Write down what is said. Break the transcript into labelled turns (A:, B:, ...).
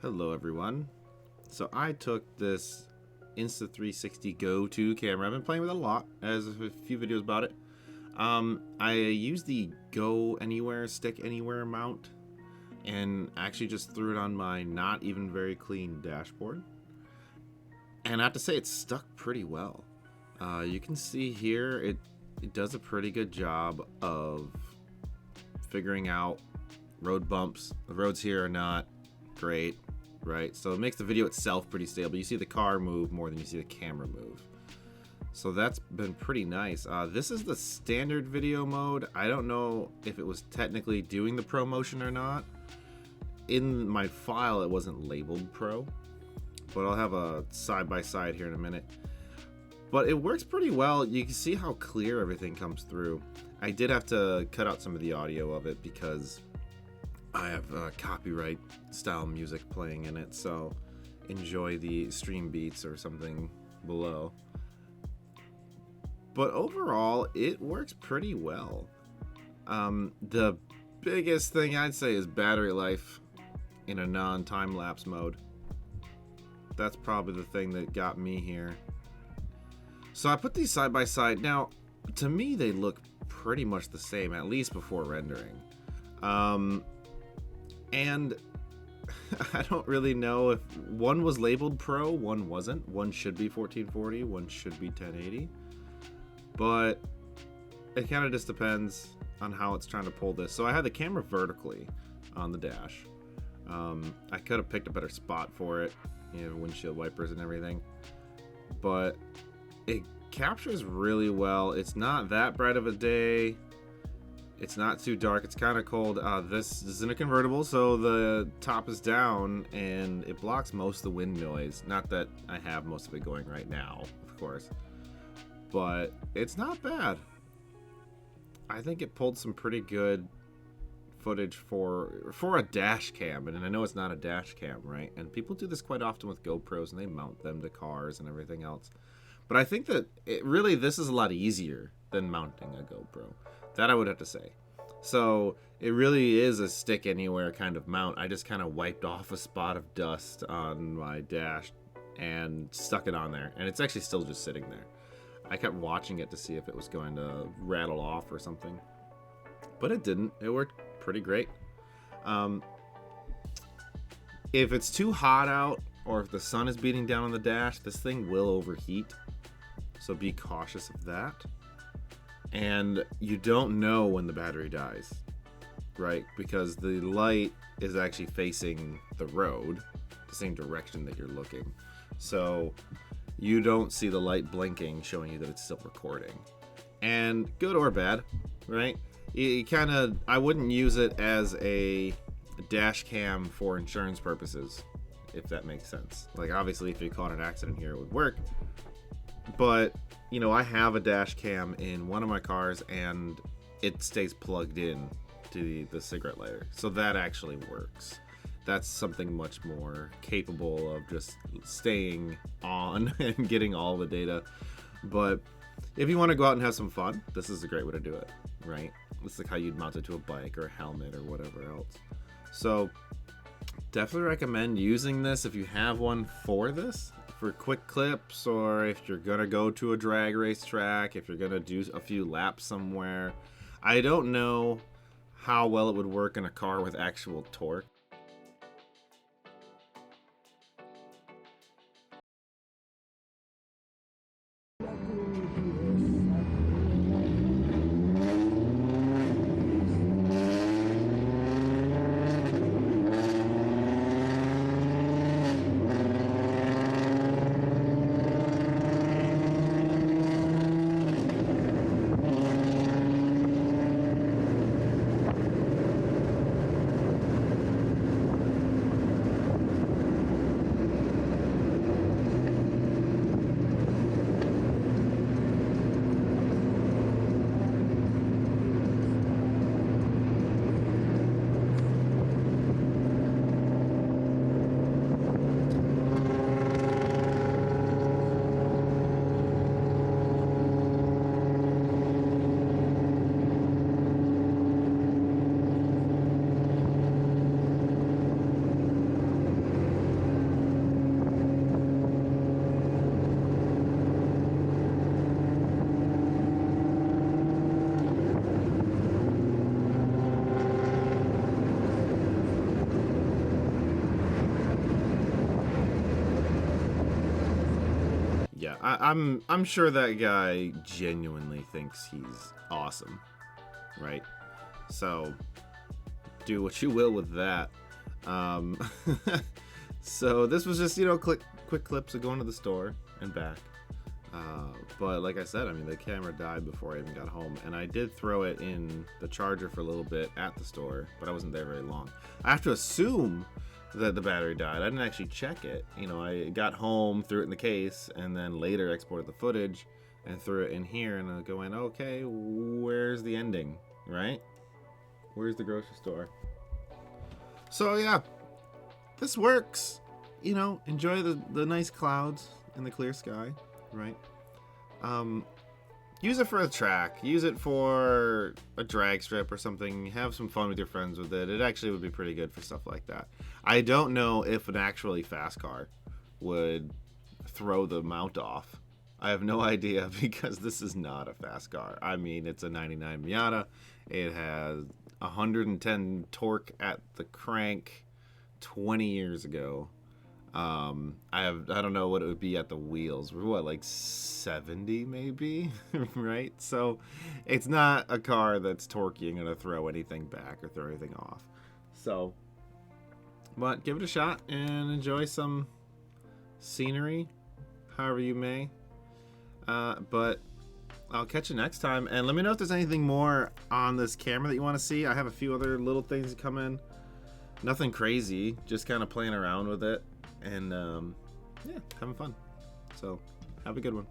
A: Hello everyone. So I took this Insta360 GO2 camera. I've been playing with it a lot, as a few videos about it. I used the Go Anywhere, Stick Anywhere mount and actually just threw it on my not even very clean dashboard. And I have to say it stuck pretty well. You can see here it does a pretty good job of figuring out road bumps. The roads here are not great, right? So it makes the video itself pretty stable. You see the car move more than you see the camera move. So that's been pretty nice. This is the standard video mode. I don't know if it was technically doing the pro motion or not. In my file it wasn't labeled pro, but I'll have a side-by-side here in a minute. But it works pretty well. You can see how clear everything comes through. I did have to cut out some of the audio of it because I have copyright style music playing in it, so enjoy the stream beats or something below. But overall, it works pretty well. The biggest thing I'd say is battery life in a non-time-lapse mode. That's probably the thing that got me here. So I put these side by side. Now, to me, they look pretty much the same, at least before rendering. And I don't really know if one was labeled Pro, one wasn't. One should be 1440, one should be 1080. But it kind of just depends on how it's trying to pull this. So I had the camera vertically on the dash. I could have picked a better spot for it, you know, windshield wipers and everything. But it captures really well. It's not that bright of a day. It's not too dark. It's kind of cold. This is in a convertible, so the top is down and it blocks most of the wind noise. Not that I have most of it going right now, of course, but it's not bad. I think it pulled some pretty good footage for a dash cam, and I know it's not a dash cam, right? And people do this quite often with GoPros, and they mount them to cars and everything else. But I think that this is a lot easier than mounting a GoPro. That I would have to say. So it really is a stick anywhere kind of mount. I just kind of wiped off a spot of dust on my dash and stuck it on there. And it's actually still just sitting there. I kept watching it to see if it was going to rattle off or something. But it didn't. It worked pretty great. If it's too hot out or if the sun is beating down on the dash, this thing will overheat. So be cautious of that. And you don't know when the battery dies, right? Because the light is actually facing the road, the same direction that you're looking. So you don't see the light blinking showing you that it's still recording. And good or bad, right? I wouldn't use it as a dash cam for insurance purposes, if that makes sense. Like, obviously, if you caught an accident here, it would work. But, you know, I have a dash cam in one of my cars and it stays plugged in to the cigarette lighter. So that actually works. That's something much more capable of just staying on and getting all the data. But if you want to go out and have some fun, this is a great way to do it, right? It's like how you'd mount it to a bike or a helmet or whatever else. So definitely recommend using this if you have one for this. For quick clips, or if you're gonna go to a drag race track, if you're gonna do a few laps somewhere. I don't know how well it would work in a car with actual torque. I'm sure that guy genuinely thinks he's awesome, right? So do what you will with that. Um, so this was just, you know, quick clips of going to the store and back. But like I said, I mean, the camera died before I even got home, and I did throw it in the charger for a little bit at the store, but I wasn't there very long. I have to assume that the battery died. I didn't actually check it. You know, I got home, threw it in the case, and then later exported the footage and threw it in here, and I go in, okay, where's the ending, right? Where's the grocery store? So yeah, this works. You know, enjoy the nice clouds and the clear sky, right? Use it for a track. Use it for a drag strip or something. Have some fun with your friends with it. It actually would be pretty good for stuff like that. I don't know if an actually fast car would throw the mount off. I have no idea because this is not a fast car. I mean, it's a 99 Miata. It has 110 torque at the crank 20 years ago. I don't know what it would be at the wheels. What, like 70 maybe? Right? So it's not a car that's torquey and gonna throw anything back or throw anything off. So, but give it a shot and enjoy some scenery, however you may. But I'll catch you next time, and let me know if there's anything more on this camera that you want to see. I have a few other little things that come in. Nothing crazy, just kind of playing around with it. And yeah, having fun. So have a good one.